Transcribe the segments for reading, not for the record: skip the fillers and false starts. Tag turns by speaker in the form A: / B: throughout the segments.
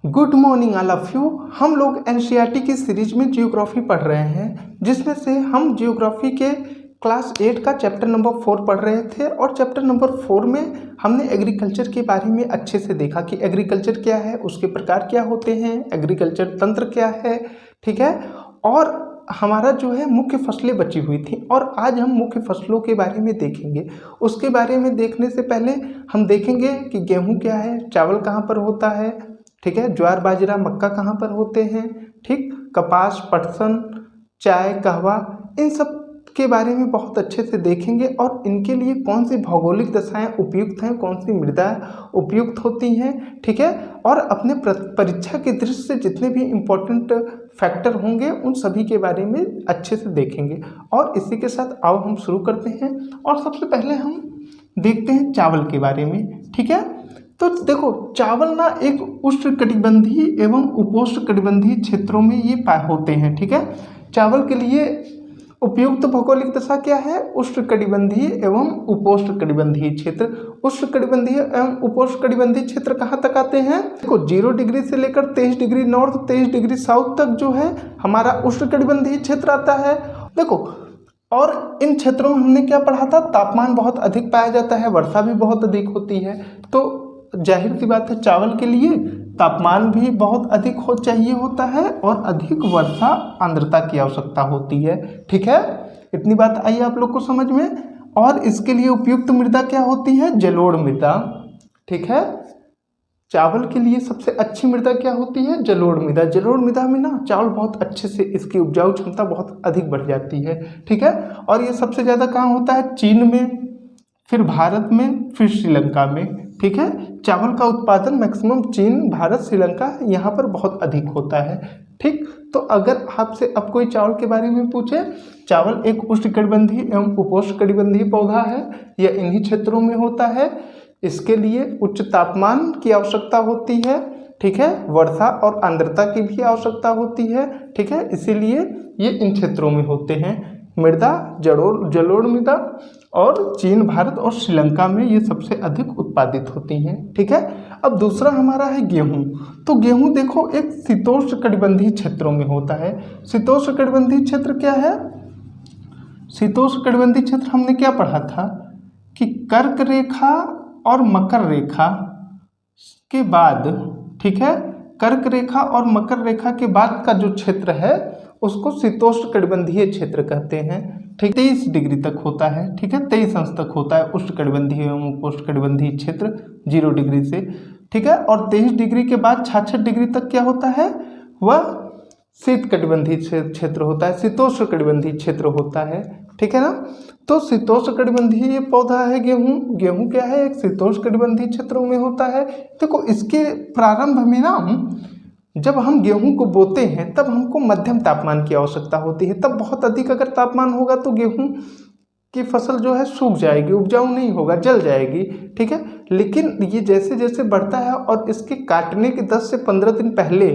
A: Good morning all of you. हम लोग NCERT की सीरीज में जियोग्राफी पढ़ रहे हैं, जिसमें से हम जियोग्राफी के क्लास 8 का चैप्टर नंबर 4 पढ़ रहे थे। और चैप्टर नंबर 4 में हमने एग्रीकल्चर के बारे में अच्छे से देखा कि एग्रीकल्चर क्या है, उसके प्रकार क्या होते हैं, एग्रीकल्चर तंत्र क्या है, ठीक है। और हमारा जो है मुख्य फसलें बची हुई थी, और आज हम मुख्य फसलों के बारे में देखेंगे। उसके बारे में देखने से पहले हम देखेंगे कि गेहूँ क्या है, चावल कहाँ पर होता है, ठीक है, ज्वार बाजरा मक्का कहाँ पर होते हैं, ठीक, कपास पटसन चाय कहवा, इन सब के बारे में बहुत अच्छे से देखेंगे। और इनके लिए कौन सी भौगोलिक दशाएं उपयुक्त हैं, कौन सी मृदा उपयुक्त होती हैं, ठीक है। और अपने परीक्षा की दृष्टि से जितने भी इम्पोर्टेंट फैक्टर होंगे उन सभी के बारे में अच्छे से देखेंगे। और इसी के साथ आओ हम शुरू करते हैं। और सबसे पहले हम देखते हैं चावल के बारे में, ठीक है। तो देखो, चावल ना एक उष्णकटिबंधीय एवं उपोष्णकटिबंधीय क्षेत्रों में ये होते हैं, ठीक है। चावल के लिए उपयुक्त भौगोलिक दशा क्या है? उष्णकटिबंधीय एवं उपोष्णकटिबंधीय क्षेत्र। उष्णकटिबंधीय एवं उपोष्णकटिबंधीय क्षेत्र कहाँ तक आते हैं? देखो, 0 डिग्री से लेकर 23 डिग्री नॉर्थ 23 डिग्री साउथ तक जो है हमारा उष्णकटिबंधीय क्षेत्र आता है। देखो, और इन क्षेत्रों में हमने क्या पढ़ा था? तापमान बहुत अधिक पाया जाता है, वर्षा भी बहुत अधिक होती है। तो जाहिर सी बात है, चावल के लिए तापमान भी बहुत अधिक चाहिए होता है और अधिक वर्षा आर्द्रता की आवश्यकता होती है, ठीक है। इतनी बात आई आप लोग को समझ में। और इसके लिए उपयुक्त मृदा क्या होती है? जलोढ़ मृदा, ठीक है। चावल के लिए सबसे अच्छी मृदा क्या होती है? जलोढ़ मृदा। जलोढ़ मृदा में ना चावल बहुत अच्छे से, इसकी उपजाऊ क्षमता बहुत अधिक बढ़ जाती है, ठीक है। और ये सबसे ज़्यादा कहाँ होता है? चीन में, फिर भारत में, फिर श्रीलंका में, ठीक है। चावल का उत्पादन मैक्सिमम चीन, भारत, श्रीलंका यहाँ पर बहुत अधिक होता है, ठीक। तो अगर आपसे अब कोई चावल के बारे में पूछे, चावल एक उष्णकटिबंधीय एवं उपोष्णकटिबंधीय पौधा है, यह इन्हीं क्षेत्रों में होता है। इसके लिए उच्च तापमान की आवश्यकता होती है, ठीक है, वर्षा और आर्द्रता की भी आवश्यकता होती है, ठीक है। इसीलिए ये इन क्षेत्रों में होते हैं। मृदा जलोढ़ मृदा, और चीन, भारत और श्रीलंका में ये सबसे अधिक उत्पादित होती हैं, ठीक है। अब दूसरा हमारा है गेहूं। तो गेहूं देखो एक शीतोष्णकटिबंधीय क्षेत्रों में होता है। शीतोष्णकटिबंधीय क्षेत्र क्या है? शीतोष्णकटिबंधीय क्षेत्र हमने क्या पढ़ा था कि कर्क रेखा और मकर रेखा के बाद, ठीक है, कर्क रेखा और मकर रेखा के बाद का जो क्षेत्र है उसको शीतोष्णकटिबंधीय क्षेत्र कहते हैं, ठीक। 23 डिग्री तक होता है, ठीक है, 23 अंश तक होता है उष्णकटिबंधीय एवं उपोष्णकटिबंधीय क्षेत्र 0 डिग्री से, ठीक है। और 23 डिग्री के बाद 66 डिग्री तक क्या होता है? वह शीतकटिबंधीय क्षेत्र होता है, शीतोष्णकटिबंधीय क्षेत्र होता है, ठीक है ना। तो शीतोष्णकटिबंधीय पौधा है गेहूं। गेहूं क्या है? एक शीतोष्णकटिबंधीय क्षेत्रों में होता है। देखो, इसके प्रारंभ में ना जब हम गेहूं को बोते हैं तब हमको मध्यम तापमान की आवश्यकता होती है। तब बहुत अधिक अगर तापमान होगा तो गेहूं की फसल जो है सूख जाएगी, उपजाऊ नहीं होगा, जल जाएगी, ठीक है। लेकिन ये जैसे जैसे बढ़ता है और इसके काटने के 10 से 15 दिन पहले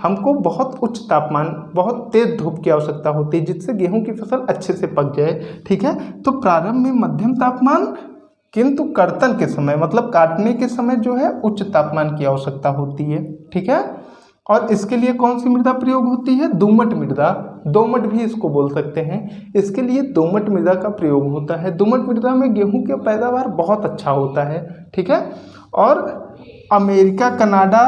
A: हमको बहुत उच्च तापमान, बहुत तेज धूप की आवश्यकता होती है, जिससे गेहूं की फसल अच्छे से पक जाए, ठीक है। तो प्रारंभ में मध्यम तापमान, किंतु कर्तन के समय मतलब काटने के समय जो है उच्च तापमान की आवश्यकता होती है, ठीक है। और इसके लिए कौन सी मृदा प्रयोग होती है? दोमट मृदा, दोमट भी इसको बोल सकते हैं। इसके लिए दोमट मृदा का प्रयोग होता है। दोमट मृदा में गेहूं की पैदावार बहुत अच्छा होता है, ठीक है। और अमेरिका, कनाडा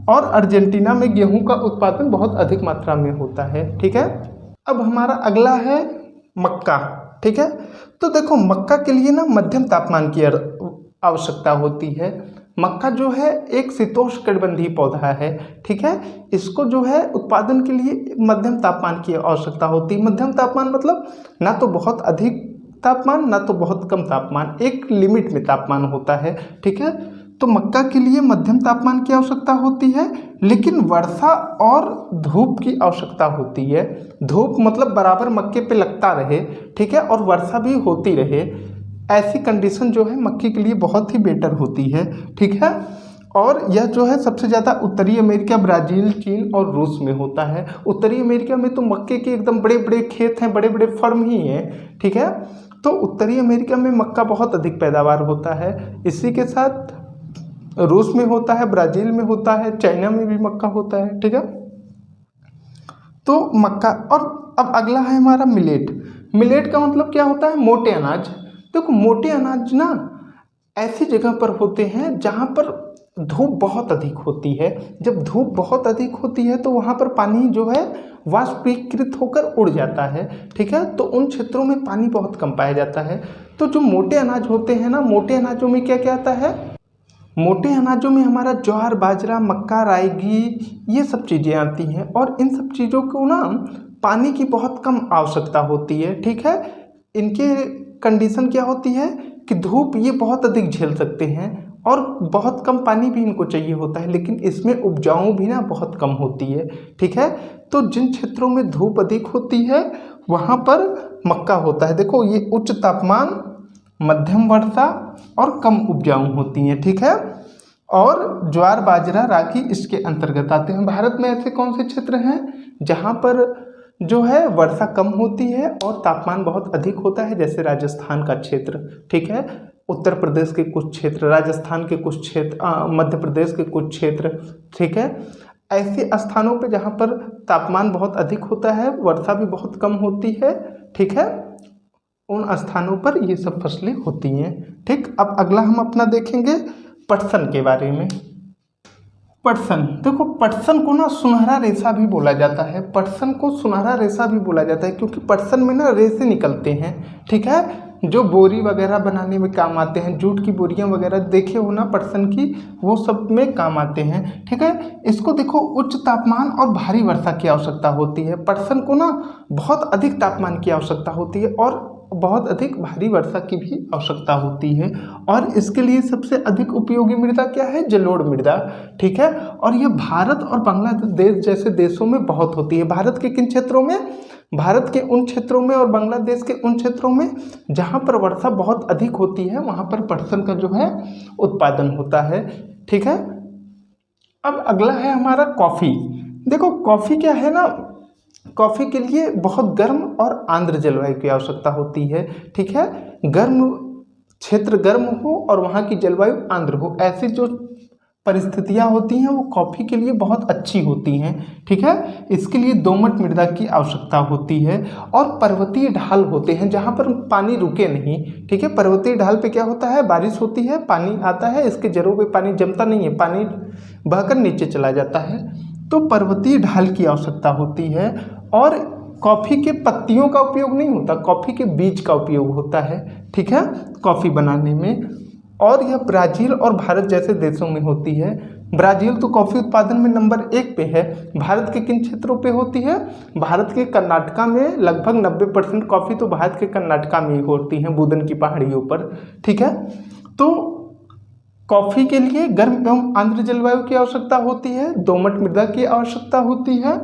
A: और अर्जेंटीना में गेहूं का उत्पादन बहुत अधिक मात्रा में होता है, ठीक है। अब हमारा अगला है मक्का, ठीक है। तो देखो, मक्का के लिए ना मध्यम तापमान की आवश्यकता होती है। मक्का जो है एक शीतोष्णकटिबंधीय पौधा है, ठीक है। इसको जो है उत्पादन के लिए मध्यम तापमान की आवश्यकता होती है। मध्यम तापमान मतलब ना तो बहुत अधिक तापमान, ना तो बहुत कम तापमान, एक लिमिट में तापमान होता है, ठीक है। तो मक्का के लिए मध्यम तापमान की आवश्यकता होती है, लेकिन वर्षा और धूप की आवश्यकता होती है। धूप मतलब बराबर मक्के पे लगता रहे, ठीक है, और वर्षा भी होती रहे। ऐसी कंडीशन जो है मक्के के लिए बहुत ही बेटर होती है, ठीक है। और यह जो है सबसे ज़्यादा उत्तरी अमेरिका, ब्राज़ील, चीन और रूस में होता है। उत्तरी अमेरिका में तो मक्के के एकदम बड़े बड़े खेत हैं, बड़े बड़े फर्म ही हैं, ठीक है। तो उत्तरी अमेरिका में मक्का बहुत अधिक पैदावार होता है। इसी के साथ रूस में होता है, ब्राज़ील में होता है, चाइना में भी मक्का होता है। ठीक है, तो मक्का। और अब अगला है हमारा मिलेट। मिलेट का मतलब क्या होता है? मोटे अनाज। देखो मोटे अनाज ना ऐसी जगह पर होते हैं जहाँ पर धूप बहुत अधिक होती है। जब धूप बहुत अधिक होती है तो वहाँ पर पानी जो है वाष्पीकृत होकर उड़ जाता है। ठीक है, तो उन क्षेत्रों में पानी बहुत कम पाया जाता है। तो जो मोटे अनाज होते हैं ना, मोटे अनाजों में क्या क्या आता है? मोटे अनाजों में हमारा ज्वार, बाजरा, मक्का, रागी, ये सब चीज़ें आती हैं। और इन सब चीज़ों को ना पानी की बहुत कम आवश्यकता होती है। ठीक है, इनके कंडीशन क्या होती है कि धूप ये बहुत अधिक झेल सकते हैं और बहुत कम पानी भी इनको चाहिए होता है, लेकिन इसमें उपजाऊ भी ना बहुत कम होती है। ठीक है, तो जिन क्षेत्रों में धूप अधिक होती है वहाँ पर मक्का होता है। देखो ये उच्च तापमान, मध्यम वर्षा और कम उपजाऊ होती हैं। ठीक है, और ज्वार, बाजरा, रागी इसके अंतर्गत आते हैं। भारत में ऐसे कौन से क्षेत्र हैं जहाँ पर जो है वर्षा कम होती है और तापमान बहुत अधिक होता है? जैसे राजस्थान का क्षेत्र, ठीक है, उत्तर प्रदेश के कुछ क्षेत्र, राजस्थान के कुछ क्षेत्र, मध्य प्रदेश के कुछ क्षेत्र। ठीक है, ऐसे स्थानों पे जहाँ पर तापमान बहुत अधिक होता है, वर्षा भी बहुत कम होती है। ठीक है, उन स्थानों पर ये सब फसलें होती हैं। ठीक, अब अगला हम अपना देखेंगे पटसन के बारे में। पटसन, देखो पटसन को ना सुनहरा रेशा भी बोला जाता है। पटसन को सुनहरा रेशा भी बोला जाता है क्योंकि पटसन में ना रेशे निकलते हैं। ठीक है, जो बोरी वगैरह बनाने में काम आते हैं, जूट की बोरियां वगैरह देखे हो ना पटसन की, वो सब में काम आते हैं। ठीक है, इसको देखो उच्च तापमान और भारी वर्षा की आवश्यकता होती है। पटसन को ना बहुत अधिक तापमान की आवश्यकता होती है और बहुत अधिक भारी वर्षा की भी आवश्यकता होती है। और इसके लिए सबसे अधिक उपयोगी मृदा क्या है? जलोढ़ मृदा। ठीक है, और यह भारत और बांग्लादेश जैसे देशों में बहुत होती है। भारत के किन क्षेत्रों में? भारत के उन क्षेत्रों में और बांग्लादेश के उन क्षेत्रों में जहाँ पर वर्षा बहुत अधिक होती है, वहाँ पर पटसन का जो है उत्पादन होता है। ठीक है, अब अगला है हमारा कॉफ़ी। देखो कॉफ़ी क्या है ना, कॉफ़ी के लिए बहुत गर्म और आर्द्र जलवायु की आवश्यकता होती है। ठीक है, गर्म क्षेत्र गर्म हो और वहाँ की जलवायु आर्द्र हो, ऐसी जो परिस्थितियाँ होती हैं वो कॉफ़ी के लिए बहुत अच्छी होती हैं। ठीक है, इसके लिए दोमट मृदा की आवश्यकता होती है और पर्वतीय ढाल होते हैं जहाँ पर पानी रुके नहीं। ठीक है, पर्वतीय ढाल पे क्या होता है? बारिश होती है, पानी आता है, इसके जड़ों पे पानी जमता नहीं है, पानी बहकर नीचे चला जाता है। तो पर्वतीय ढाल की आवश्यकता होती है। और कॉफ़ी के पत्तियों का उपयोग नहीं होता, कॉफ़ी के बीज का उपयोग होता है। ठीक है, कॉफ़ी बनाने में। और यह ब्राज़ील और भारत जैसे देशों में होती है। ब्राज़ील तो कॉफ़ी उत्पादन में नंबर 1 पे है। भारत के किन क्षेत्रों पे होती है? भारत के कर्नाटका में लगभग 90% कॉफ़ी तो भारत के कर्नाटका में ही होती है, बुदन की पहाड़ियों पर। ठीक है, तो कॉफ़ी के लिए गर्म एवं आर्द्र जलवायु की आवश्यकता होती है, दोमट मृदा की आवश्यकता होती है,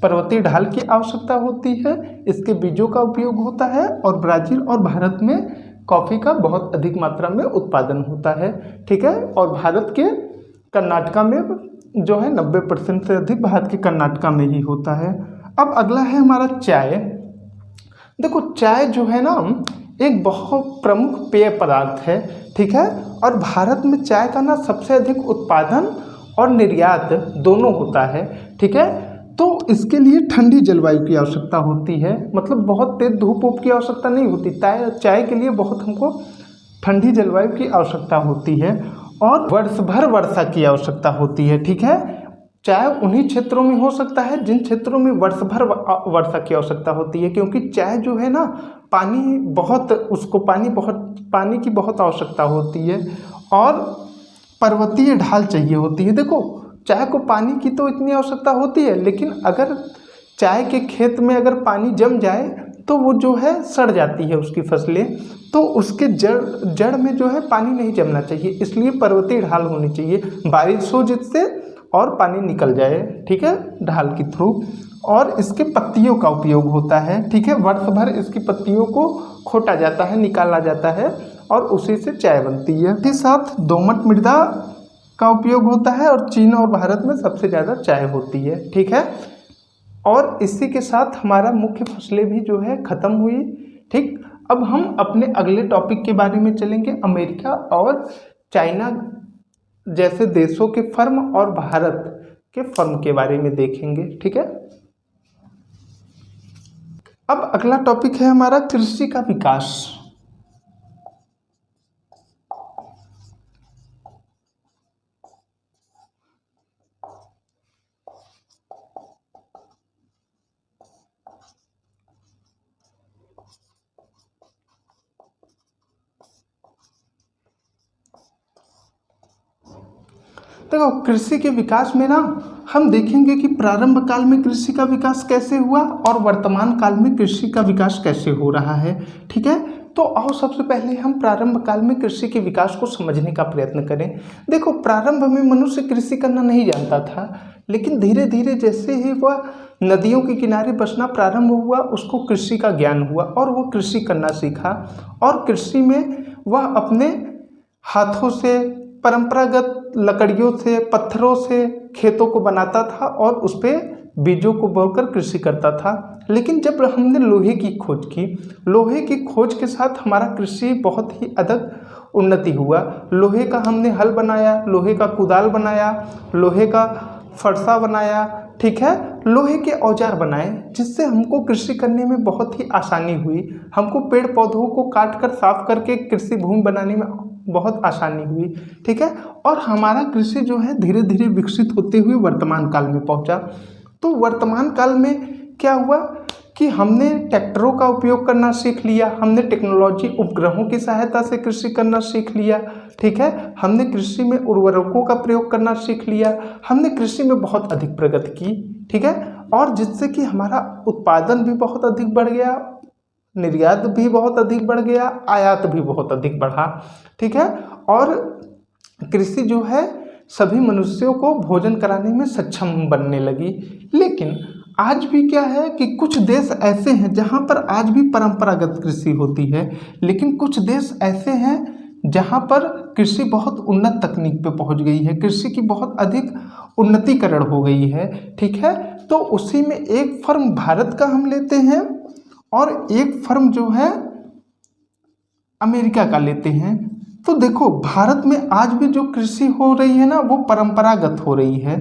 A: पर्वतीय ढाल की आवश्यकता होती है, इसके बीजों का उपयोग होता है। और ब्राज़ील और भारत में कॉफ़ी का बहुत अधिक मात्रा में उत्पादन होता है। ठीक है, और भारत के कर्नाटका में जो है 90% से अधिक भारत के कर्नाटका में ही होता है। अब अगला है हमारा चाय। देखो चाय जो है ना एक बहुत प्रमुख पेय पदार्थ है। ठीक है, और भारत में चाय का ना सबसे अधिक उत्पादन और निर्यात दोनों होता है। ठीक है, तो इसके लिए ठंडी जलवायु की आवश्यकता होती है, मतलब बहुत तेज धूप वूप की आवश्यकता नहीं होती। चाय के लिए बहुत हमको ठंडी जलवायु की आवश्यकता होती है और वर्ष भर वर्षा की आवश्यकता होती है। ठीक है, चाय उन्हीं क्षेत्रों में हो सकता है जिन क्षेत्रों में वर्ष भर वर्षा की आवश्यकता होती है, क्योंकि चाय जो है ना पानी की बहुत आवश्यकता होती है और पर्वतीय ढाल चाहिए होती है। देखो चाय को पानी की तो इतनी आवश्यकता होती है, लेकिन अगर चाय के खेत में अगर पानी जम जाए तो वो जो है सड़ जाती है उसकी फसलें, तो उसके जड़ में जो है पानी नहीं जमना चाहिए, इसलिए पर्वतीय ढाल होनी चाहिए, बारिश हो जिससे और पानी निकल जाए। ठीक है, ढाल के थ्रू। और इसके पत्तियों का उपयोग होता है। ठीक है, वर्ष भर इसकी पत्तियों को खोटा जाता है, निकाला जाता है और उसी से चाय बनती है। इसके साथ दोमट मृदा का उपयोग होता है और चीन और भारत में सबसे ज़्यादा चाय होती है। ठीक है, और इसी के साथ हमारा मुख्य फसलें भी जो है ख़त्म हुई। ठीक, अब हम अपने अगले टॉपिक के बारे में चलेंगे, अमेरिका और चाइना जैसे देशों के फर्म और भारत के फर्म के बारे में देखेंगे। ठीक है, अब अगला टॉपिक है हमारा कृषि का विकास। देखो, कृषि के विकास में ना हम देखेंगे कि प्रारंभ काल में कृषि का विकास कैसे हुआ और वर्तमान काल में कृषि का विकास कैसे हो रहा है। ठीक है, तो आओ सबसे पहले हम प्रारंभ काल में कृषि के विकास को समझने का प्रयत्न करें। देखो, प्रारंभ में मनुष्य कृषि करना नहीं जानता था, लेकिन धीरे धीरे जैसे ही वह नदियों के किनारे बसना प्रारंभ हुआ, उसको कृषि का ज्ञान हुआ और वो कृषि करना सीखा। और कृषि में वह अपने हाथों से, परंपरागत लकड़ियों से, पत्थरों से खेतों को बनाता था और उस पर बीजों को बोकर कृषि करता था। लेकिन जब हमने लोहे की खोज की, लोहे की खोज के साथ हमारा कृषि बहुत ही अधिक उन्नति हुआ। लोहे का हमने हल बनाया, लोहे का कुदाल बनाया, लोहे का फरसा बनाया। ठीक है, लोहे के औजार बनाए, जिससे हमको कृषि करने में बहुत ही आसानी हुई। हमको पेड़ पौधों को काट कर साफ करके कृषि भूमि बनाने में बहुत आसानी हुई। ठीक है, और हमारा कृषि जो है धीरे धीरे विकसित होते हुए वर्तमान काल में पहुंचा। तो वर्तमान काल में क्या हुआ कि हमने ट्रैक्टरों का उपयोग करना सीख लिया, हमने टेक्नोलॉजी उपग्रहों की सहायता से कृषि करना सीख लिया। ठीक है, हमने कृषि में उर्वरकों का प्रयोग करना सीख लिया, हमने कृषि में बहुत अधिक प्रगति की। ठीक है, और जिससे कि हमारा उत्पादन भी बहुत अधिक बढ़ गया, निर्यात भी बहुत अधिक बढ़ गया, आयात भी बहुत अधिक बढ़ा। ठीक है, और कृषि जो है सभी मनुष्यों को भोजन कराने में सक्षम बनने लगी। लेकिन आज भी क्या है कि कुछ देश ऐसे हैं जहाँ पर आज भी परंपरागत कृषि होती है, लेकिन कुछ देश ऐसे हैं जहाँ पर कृषि बहुत उन्नत तकनीक पे पहुँच गई है, कृषि की बहुत अधिक उन्नतीकरण हो गई है। ठीक है, तो उसी में एक फर्म भारत का हम लेते हैं और एक फर्म जो है अमेरिका का लेते हैं। तो देखो, भारत में आज भी जो कृषि हो रही है ना, वो परंपरागत हो रही है।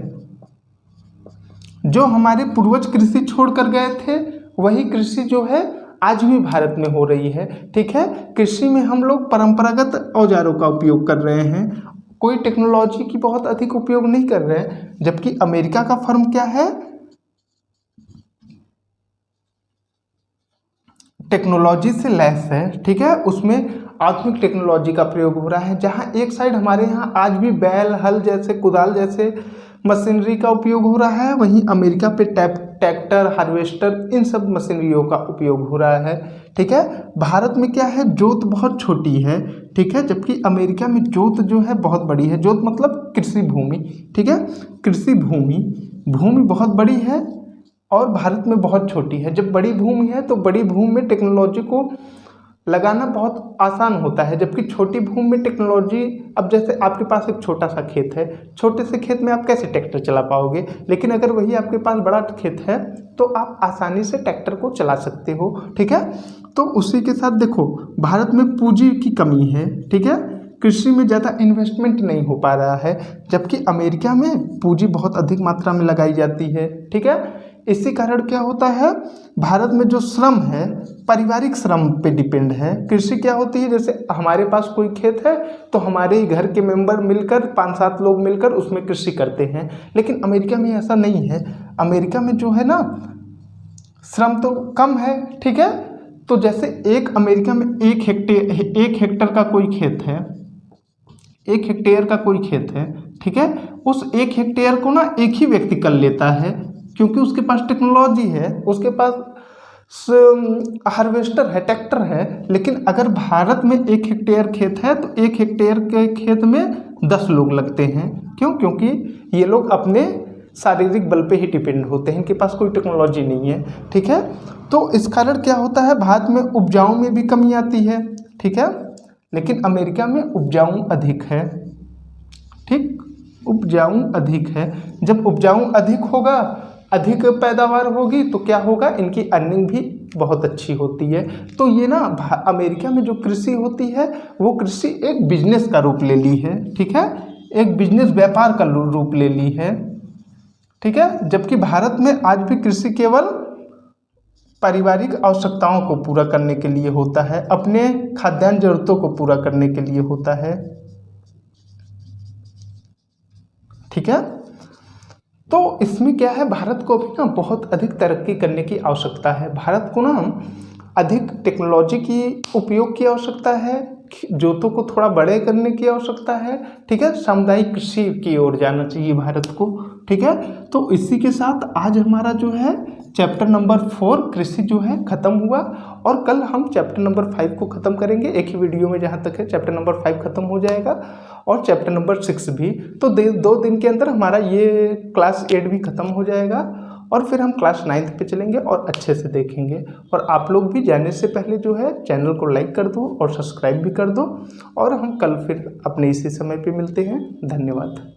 A: जो हमारे पूर्वज कृषि छोड़कर गए थे, वही कृषि जो है आज भी भारत में हो रही है। ठीक है, कृषि में हम लोग परंपरागत औजारों का उपयोग कर रहे हैं, कोई टेक्नोलॉजी की बहुत अधिक उपयोग नहीं कर रहे हैं। जबकि अमेरिका का फर्म क्या है, टेक्नोलॉजी से लैस है। ठीक है, उसमें आधुनिक टेक्नोलॉजी का प्रयोग हो रहा है। जहाँ एक साइड हमारे यहाँ आज भी बैल, हल जैसे, कुदाल जैसे मशीनरी का उपयोग हो रहा है, वहीं अमेरिका पे ट्रैक्टर, हार्वेस्टर, इन सब मशीनरियों का उपयोग हो रहा है। ठीक है, भारत में क्या है, जोत बहुत छोटी है। ठीक है, जबकि अमेरिका में जोत जो है बहुत बड़ी है। जोत मतलब कृषि भूमि। ठीक है, कृषि भूमि बहुत बड़ी है और भारत में बहुत छोटी है। जब बड़ी भूमि है तो बड़ी भूमि में टेक्नोलॉजी को लगाना बहुत आसान होता है, जबकि छोटी भूमि में टेक्नोलॉजी, अब जैसे आपके पास एक छोटा सा खेत है, छोटे से खेत में आप कैसे ट्रैक्टर चला पाओगे, लेकिन अगर वही आपके पास बड़ा खेत है तो आप आसानी से ट्रैक्टर को चला सकते हो। ठीक है, तो उसी के साथ देखो, भारत में पूंजी की कमी है। ठीक है, कृषि में ज़्यादा इन्वेस्टमेंट नहीं हो पा रहा है, जबकि अमेरिका में पूंजी बहुत अधिक मात्रा में लगाई जाती है। ठीक है, इसी कारण क्या होता है, भारत में जो श्रम है पारिवारिक श्रम पे डिपेंड है। कृषि क्या होती है, जैसे हमारे पास कोई खेत है तो हमारे ही घर के मेंबर मिलकर, 5-7 लोग मिलकर उसमें कृषि करते हैं। लेकिन अमेरिका में ऐसा नहीं है। अमेरिका में जो है ना, श्रम तो कम है। ठीक है, तो जैसे अमेरिका में 1 हेक्टेयर का कोई खेत है, 1 हेक्टेयर का कोई खेत है। ठीक है, उस 1 हेक्टेयर को ना एक ही व्यक्ति कर लेता है, क्योंकि उसके पास टेक्नोलॉजी है, उसके पास हार्वेस्टर है, ट्रैक्टर है। लेकिन अगर भारत में 1 हेक्टेयर खेत है तो 1 हेक्टेयर के खेत में 10 लोग लगते हैं। क्यों? क्योंकि ये लोग अपने शारीरिक बल पे ही डिपेंड होते हैं, इनके पास कोई टेक्नोलॉजी नहीं है। ठीक है, तो इस कारण क्या होता है, भारत में उपजाऊ में भी कमी आती है। ठीक है, लेकिन अमेरिका में उपजाऊ अधिक है। ठीक, उपजाऊ अधिक है। जब उपजाऊ अधिक होगा, अधिक पैदावार होगी, तो क्या होगा, इनकी अर्निंग भी बहुत अच्छी होती है। तो ये ना अमेरिका में जो कृषि होती है वो कृषि एक बिजनेस का रूप ले ली है। ठीक है, एक बिजनेस व्यापार का रूप ले ली है। ठीक है, जबकि भारत में आज भी कृषि केवल पारिवारिक आवश्यकताओं को पूरा करने के लिए होता है, अपने खाद्यान्न जरूरतों को पूरा करने के लिए होता है। ठीक है, तो इसमें क्या है, भारत को भी ना बहुत अधिक तरक्की करने की आवश्यकता है। भारत को ना अधिक टेक्नोलॉजी की उपयोग की आवश्यकता है, जोतों को थोड़ा बड़े करने की आवश्यकता है। ठीक है, सामुदायिक कृषि की ओर जाना चाहिए भारत को। ठीक है, तो इसी के साथ आज हमारा जो है चैप्टर नंबर 4 कृषि जो है ख़त्म हुआ, और कल हम चैप्टर नंबर 5 को ख़त्म करेंगे एक ही वीडियो में। जहाँ तक है चैप्टर नंबर 5 ख़त्म हो जाएगा और चैप्टर नंबर 6 भी। तो 2 दिन के अंदर हमारा ये क्लास 8 भी ख़त्म हो जाएगा, और फिर हम क्लास 9 पे चलेंगे और अच्छे से देखेंगे। और आप लोग भी जाने से पहले जो है चैनल को लाइक कर दो और सब्सक्राइब भी कर दो, और हम कल फिर अपने इसी समय पे मिलते हैं। धन्यवाद।